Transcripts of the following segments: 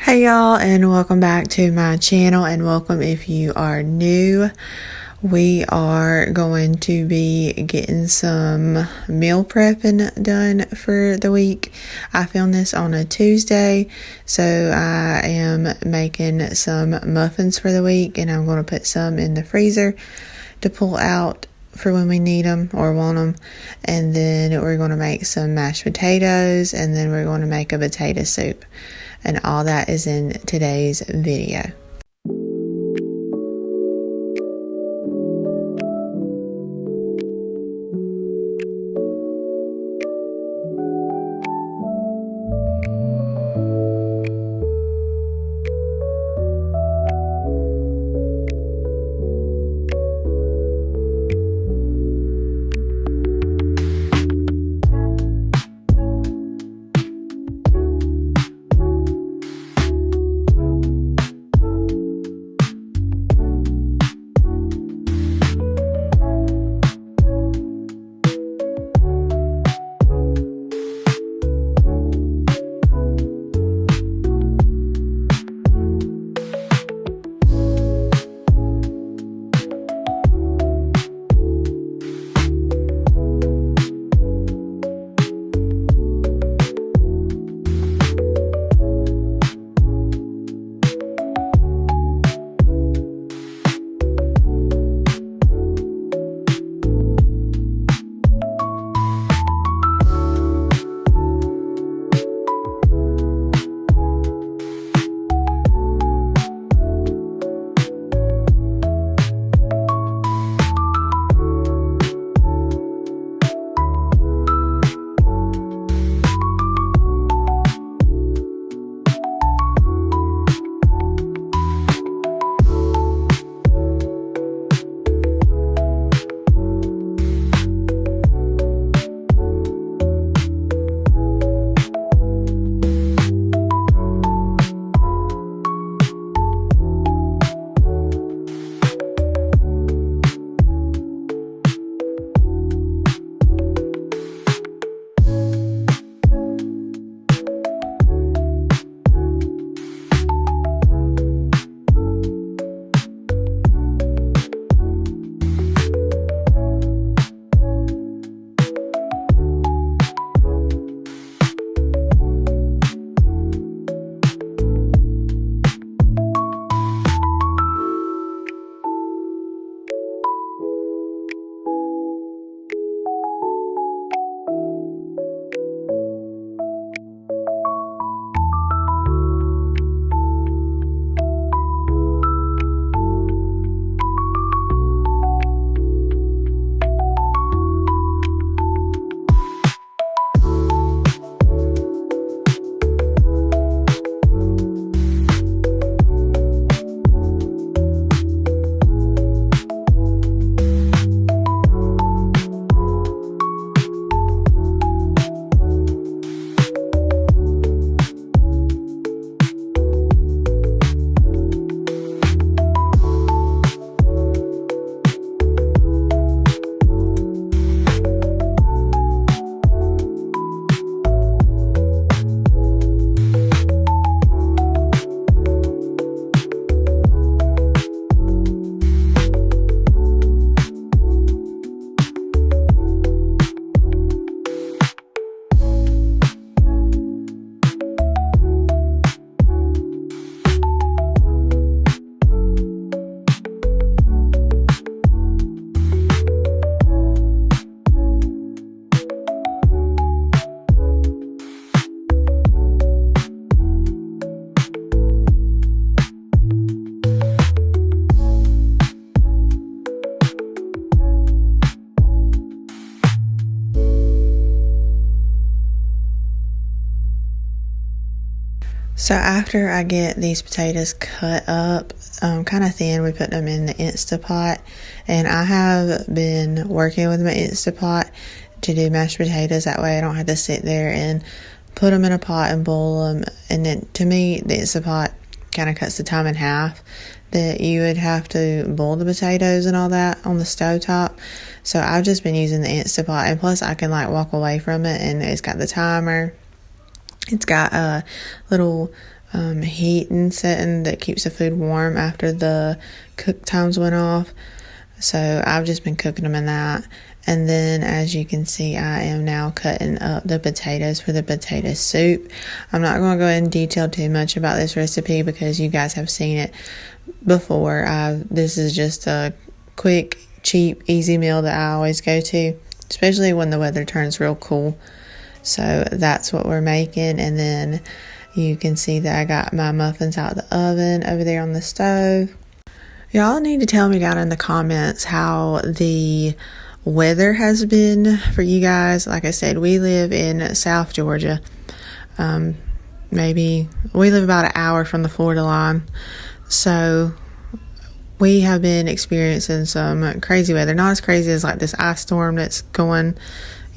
Hey y'all, and welcome back to my channel, and welcome if you are new. We are going to be getting some meal prepping done for the week. I filmed this on a Tuesday, so I am making some muffins for the week, and I'm going to put some in the freezer to pull out for when we need them or want them. And then we're going to make some mashed potatoes, and then we're going to make a potato soup. And all that is in today's video. So after I get these potatoes cut up kind of thin, we put them in the Instapot. And I have been working with my Instapot to do mashed potatoes. That way I don't have to sit there and put them in a pot and boil them. And then to me, the Instapot kind of cuts the time in half that you would have to boil the potatoes and all that on the stovetop. So I've just been using the Instapot, and plus I can like walk away from it, and it's got the timer. It's got a little heat and setting that keeps the food warm after the cook times went off. So I've just been cooking them in that. And then, as you can see, I am now cutting up the potatoes for the potato soup. I'm not going to go in detail too much about this recipe because you guys have seen it before. This is just a quick, cheap, easy meal that I always go to, especially when the weather turns real cool. So that's what we're making. And then you can see that I got my muffins out of the oven over there on the stove. Y'all need to tell me down in the comments how the weather has been for you guys. Like I said, we live in South Georgia. Maybe we live about an hour from the Florida line. So we have been experiencing some crazy weather. Not as crazy as like this ice storm that's going,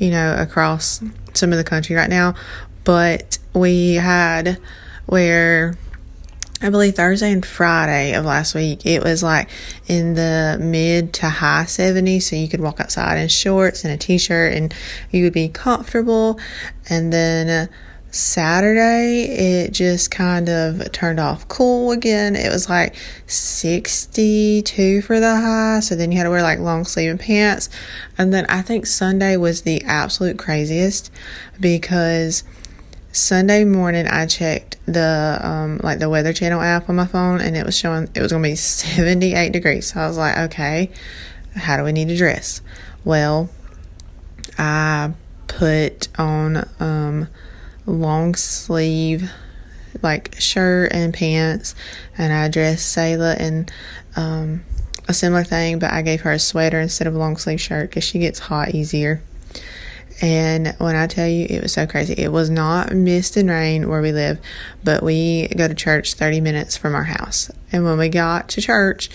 across some of the country right now. But we had where I believe Thursday and Friday of last week, it was like in the mid to high 70s. So you could walk outside in shorts and a t-shirt and you would be comfortable. And then Saturday, it just kind of turned off cool again. It was like 62 for the high. So then you had to wear like long sleeve and pants. And then I think Sunday was the absolute craziest because Sunday morning I checked the Weather Channel app on my phone and it was showing it was going to be 78 degrees. So I was like, okay, how do we need to dress? Well, I put on long sleeve like shirt and pants, and I dressed Sayla in a similar thing, but I gave her a sweater instead of a long sleeve shirt because she gets hot easier. And when I tell you, it was so crazy. It was not mist and rain where we live, but we go to church 30 minutes from our house. And when we got to church,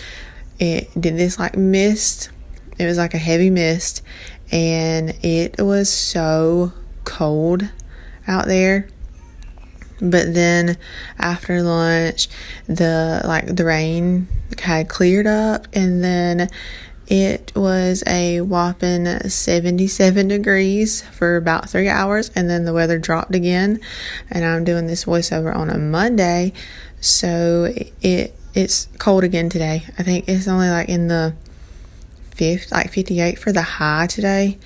it did this like mist. It was like a heavy mist, and it was so cold out there. But then after lunch, the rain had cleared up, and then it was a whopping 77 degrees for about 3 hours, and then the weather dropped again. And I'm doing this voiceover on a Monday, so it's cold again today. I think it's only like in the 58 for the high today.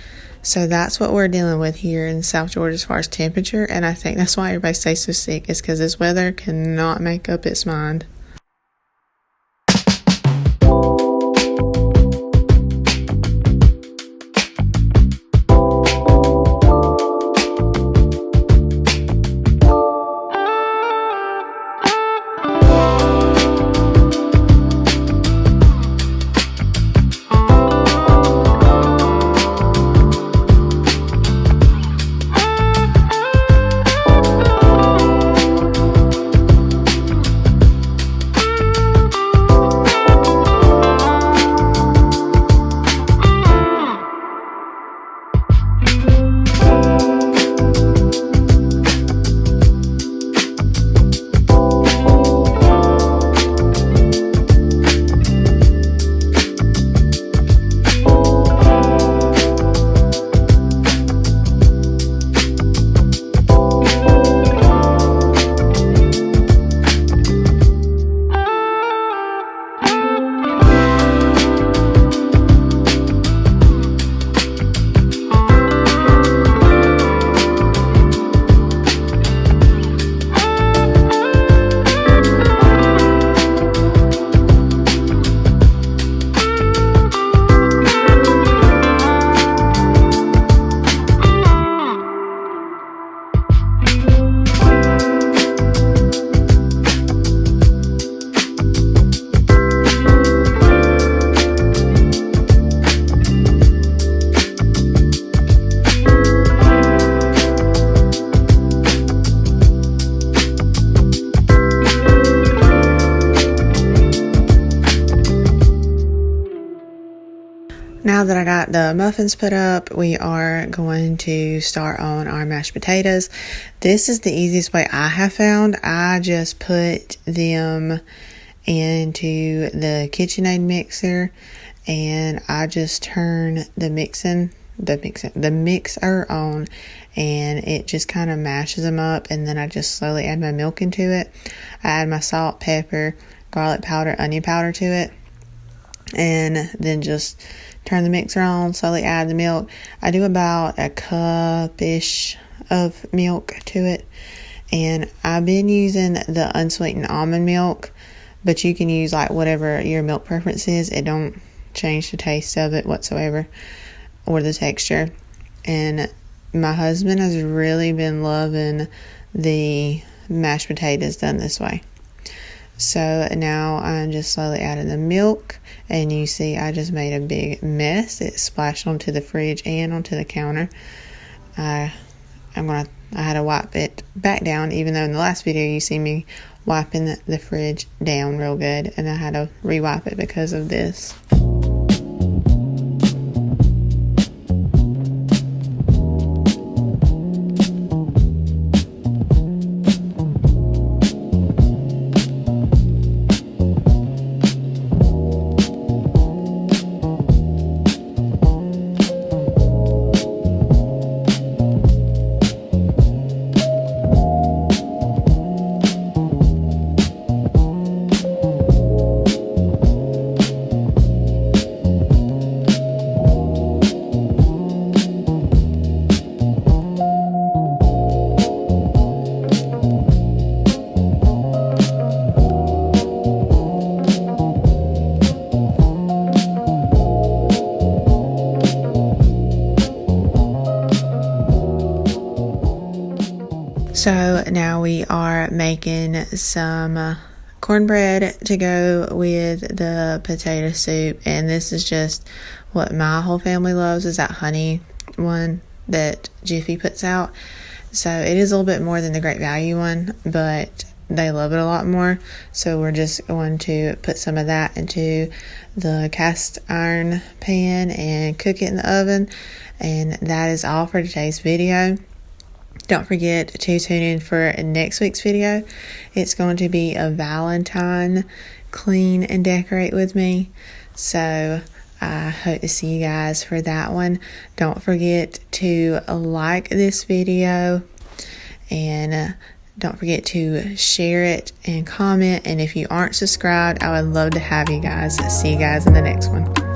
So that's what we're dealing with here in South Georgia as far as temperature, and I think that's why everybody stays so sick, is because this weather cannot make up its mind. Now that I got the muffins put up, we are going to start on our mashed potatoes. This is the easiest way I have found. I just put them into the KitchenAid mixer, and I just turn the mixing the mixer on, and it just kind of mashes them up, and then I just slowly add my milk into it. I add my salt, pepper, garlic powder, onion powder to it, and then just turn the mixer on, slowly add the milk. I do about a cup-ish of milk to it, and I've been using the unsweetened almond milk, but you can use like whatever your milk preference is. It don't change the taste of it whatsoever or the texture. And my husband has really been loving the mashed potatoes done this way. So now I'm just slowly adding the milk, and you see I just made a big mess. It splashed onto the fridge and onto the counter. I had to wipe it back down, even though in the last video you see me wiping the fridge down real good, and I had to re-wipe it because of this. So now we are making some cornbread to go with the potato soup, and this is just what my whole family loves, is that honey one that Jiffy puts out. So it is a little bit more than the Great Value one, but they love it a lot more. So we're just going to put some of that into the cast iron pan and cook it in the oven. And that is all for today's video. Don't forget to tune in for next week's video. It's going to be a Valentine clean and decorate with me. So I hope to see you guys for that one. Don't forget to like this video, and don't forget to share it and comment. And if you aren't subscribed, I would love to have you guys. See you guys in the next one.